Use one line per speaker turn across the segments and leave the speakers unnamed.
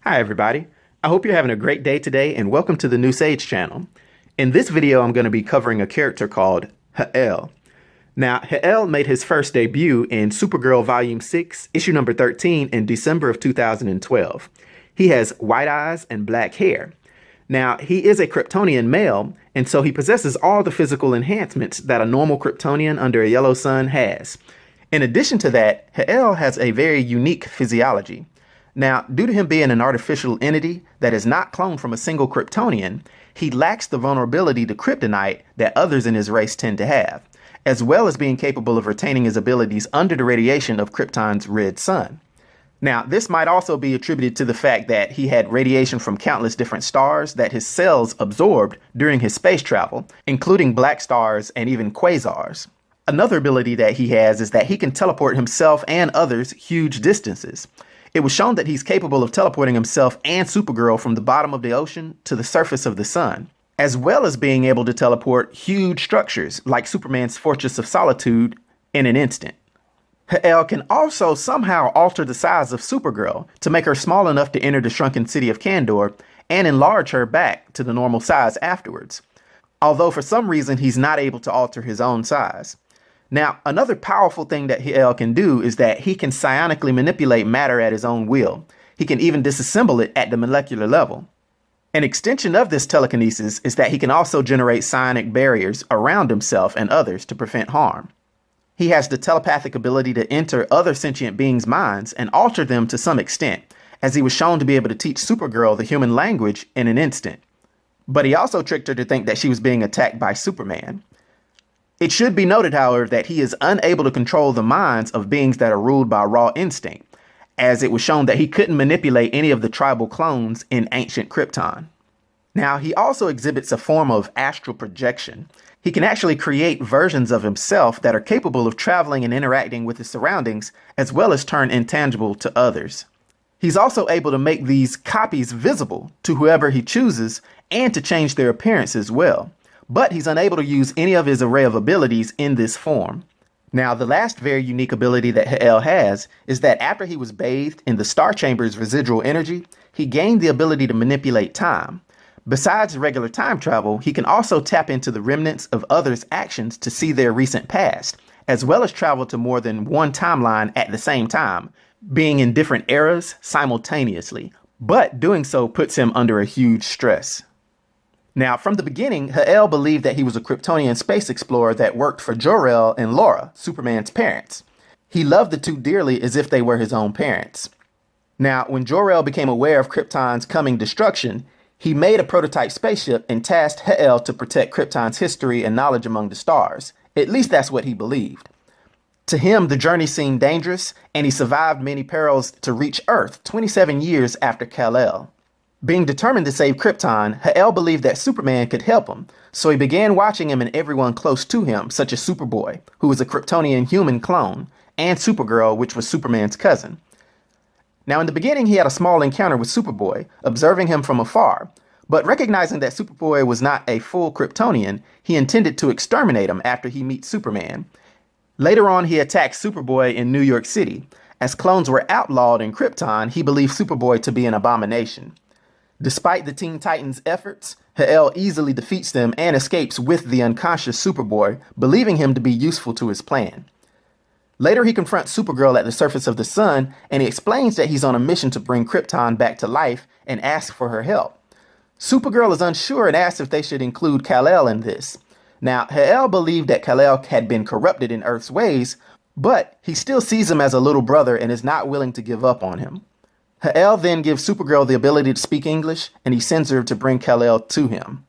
Hi everybody, I hope you're having a great day today and welcome to the New Sage channel. In this video I'm going to be covering a character called Jor-El. Now Jor-El made his first debut in Supergirl Volume 6, issue number 13 in December of 2012. He has white eyes and black hair. Now he is a Kryptonian male and so he possesses all the physical enhancements that a normal Kryptonian under a yellow sun has. In addition to that, Jor-El has a very unique physiology. Now, due to him being an artificial entity that is not cloned from a single Kryptonian, he lacks the vulnerability to kryptonite that others in his race tend to have, as well as being capable of retaining his abilities under the radiation of Krypton's red sun. Now, this might also be attributed to the fact that he had radiation from countless different stars that his cells absorbed during his space travel, including black stars and even quasars. Another ability that he has is that he can teleport himself and others huge distances. It was shown that he's capable of teleporting himself and Supergirl from the bottom of the ocean to the surface of the sun, as well as being able to teleport huge structures like Superman's Fortress of Solitude in an instant. Jor-El can also somehow alter the size of Supergirl to make her small enough to enter the shrunken city of Kandor and enlarge her back to the normal size afterwards, although for some reason he's not able to alter his own size. Now, another powerful thing that Jor-El can do is that he can psionically manipulate matter at his own will. He can even disassemble it at the molecular level. An extension of this telekinesis is that he can also generate psionic barriers around himself and others to prevent harm. He has the telepathic ability to enter other sentient beings' minds and alter them to some extent, as he was shown to be able to teach Supergirl the human language in an instant. But he also tricked her to think that she was being attacked by Superman. It should be noted, however, that he is unable to control the minds of beings that are ruled by raw instinct, as it was shown that he couldn't manipulate any of the tribal clones in ancient Krypton. Now, he also exhibits a form of astral projection. He can actually create versions of himself that are capable of traveling and interacting with his surroundings, as well as turn intangible to others. He's also able to make these copies visible to whoever he chooses and to change their appearance as well. But he's unable to use any of his array of abilities in this form. Now, the last very unique ability that Jor-El has is that after he was bathed in the Star Chamber's residual energy, he gained the ability to manipulate time. Besides regular time travel, he can also tap into the remnants of others' actions to see their recent past, as well as travel to more than one timeline at the same time, being in different eras simultaneously, but doing so puts him under a huge stress. Now, from the beginning, Jor-El believed that he was a Kryptonian space explorer that worked for Jor-El and Laura, Superman's parents. He loved the two dearly as if they were his own parents. Now, when Jor-El became aware of Krypton's coming destruction, he made a prototype spaceship and tasked Jor-El to protect Krypton's history and knowledge among the stars. At least that's what he believed. To him, the journey seemed dangerous, and he survived many perils to reach Earth 27 years after Kal-El. Being determined to save Krypton, Jor-El believed that Superman could help him, so he began watching him and everyone close to him, such as Superboy, who was a Kryptonian human clone, and Supergirl, which was Superman's cousin. Now, in the beginning, he had a small encounter with Superboy, observing him from afar, but recognizing that Superboy was not a full Kryptonian, he intended to exterminate him after he meets Superman. Later on, he attacked Superboy in New York City. As clones were outlawed in Krypton, he believed Superboy to be an abomination. Despite the Teen Titans' efforts, Jor-El easily defeats them and escapes with the unconscious Superboy, believing him to be useful to his plan. Later, he confronts Supergirl at the surface of the sun, and he explains that he's on a mission to bring Krypton back to life and asks for her help. Supergirl is unsure and asks if they should include Kal-El in this. Now, Jor-El believed that Kal-El had been corrupted in Earth's ways, but he still sees him as a little brother and is not willing to give up on him. Jor-El then gives Supergirl the ability to speak English, and he sends her to bring Kal-El to him.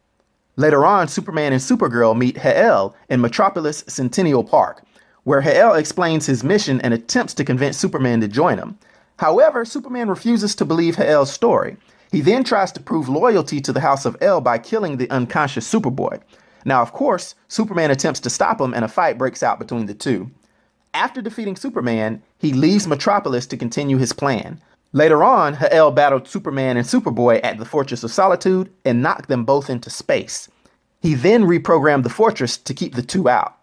Later on, Superman and Supergirl meet Jor-El in Metropolis Centennial Park, where Jor-El explains his mission and attempts to convince Superman to join him. However, Superman refuses to believe Jor-El's story. He then tries to prove loyalty to the House of El by killing the unconscious Superboy. Now, of course, Superman attempts to stop him, and a fight breaks out between the two. After defeating Superman, he leaves Metropolis to continue his plan. Later on, Jor-El battled Superman and Superboy at the Fortress of Solitude and knocked them both into space. He then reprogrammed the fortress to keep the two out.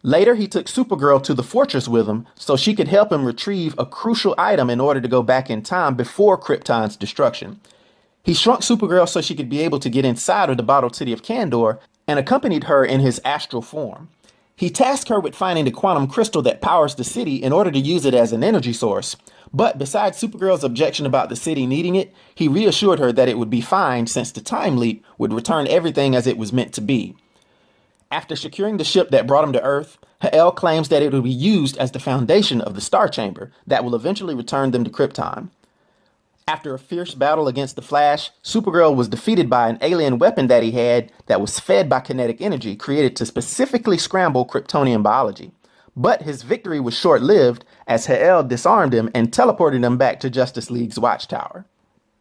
Later, he took Supergirl to the fortress with him so she could help him retrieve a crucial item in order to go back in time before Krypton's destruction. He shrunk Supergirl so she could be able to get inside of the bottled city of Kandor and accompanied her in his astral form. He tasked her with finding the quantum crystal that powers the city in order to use it as an energy source. But besides Supergirl's objection about the city needing it, he reassured her that it would be fine since the time leap would return everything as it was meant to be. After securing the ship that brought him to Earth, Jor-El claims that it will be used as the foundation of the Star Chamber that will eventually return them to Krypton. After a fierce battle against the Flash, Supergirl was defeated by an alien weapon that he had that was fed by kinetic energy created to specifically scramble Kryptonian biology. But his victory was short-lived as Jor-El disarmed him and teleported him back to Justice League's watchtower.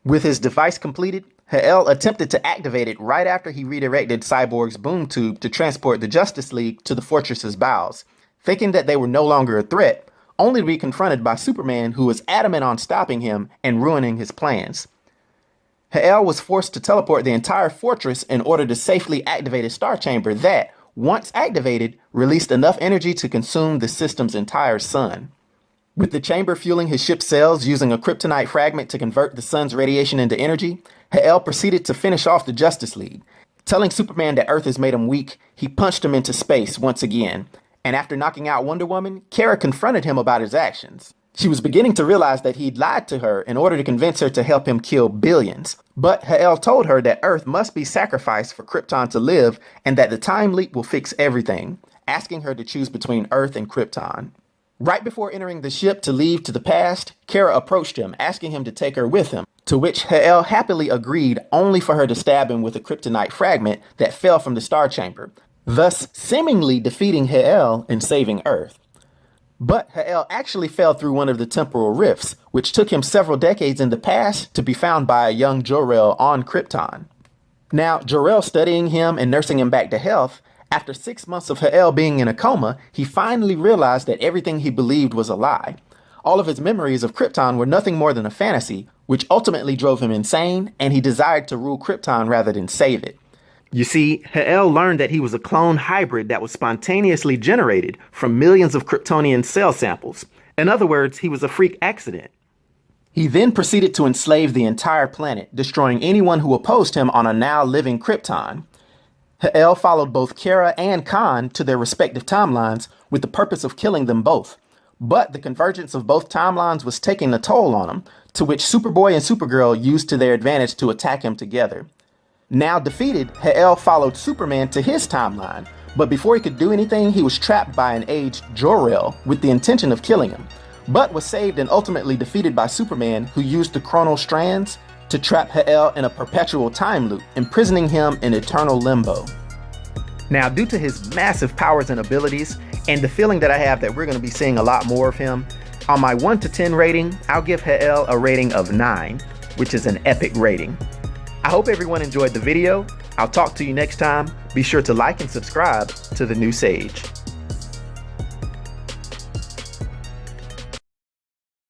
With his device completed, Jor-El attempted to activate it right after he redirected Cyborg's boom tube to transport the Justice League to the fortress's bowels, thinking that they were no longer a threat, only to be confronted by Superman, who was adamant on stopping him and ruining his plans. Jor-El was forced to teleport the entire fortress in order to safely activate a star chamber that, once activated, released enough energy to consume the system's entire sun. With the chamber fueling his ship's cells using a kryptonite fragment to convert the sun's radiation into energy, Jor-El proceeded to finish off the Justice League. Telling Superman that Earth has made him weak, he punched him into space once again. And after knocking out Wonder Woman, Kara confronted him about his actions. She was beginning to realize that he'd lied to her in order to convince her to help him kill billions. But Jor-El told her that Earth must be sacrificed for Krypton to live and that the time leap will fix everything, asking her to choose between Earth and Krypton. Right before entering the ship to leave to the past, Kara approached him, asking him to take her with him, to which Jor-El happily agreed, only for her to stab him with a kryptonite fragment that fell from the star chamber, thus seemingly defeating Jor-El and saving Earth. But Jor-El actually fell through one of the temporal rifts, which took him several decades in the past to be found by a young Jor-El on Krypton. Now, Jor-El studying him and nursing him back to health, after 6 months of Jor-El being in a coma, he finally realized that everything he believed was a lie. All of his memories of Krypton were nothing more than a fantasy, which ultimately drove him insane, and he desired to rule Krypton rather than save it. You see, Jor-El learned that he was a clone hybrid that was spontaneously generated from millions of Kryptonian cell samples. In other words, he was a freak accident. He then proceeded to enslave the entire planet, destroying anyone who opposed him on a now living Krypton. Jor-El followed both Kara and Khan to their respective timelines with the purpose of killing them both. But the convergence of both timelines was taking a toll on him, to which Superboy and Supergirl used to their advantage to attack him together. Now defeated, Jor-El followed Superman to his timeline, but before he could do anything, he was trapped by an aged Jor-El with the intention of killing him, but was saved and ultimately defeated by Superman, who used the chronal strands to trap Jor-El in a perpetual time loop, imprisoning him in eternal limbo. Now, due to his massive powers and abilities, and the feeling that I have that we're going to be seeing a lot more of him, on my 1 to 10 rating, I'll give Jor-El a rating of 9, which is an epic rating. I hope everyone enjoyed the video. I'll talk to you next time. Be sure to like and subscribe to The New Sage.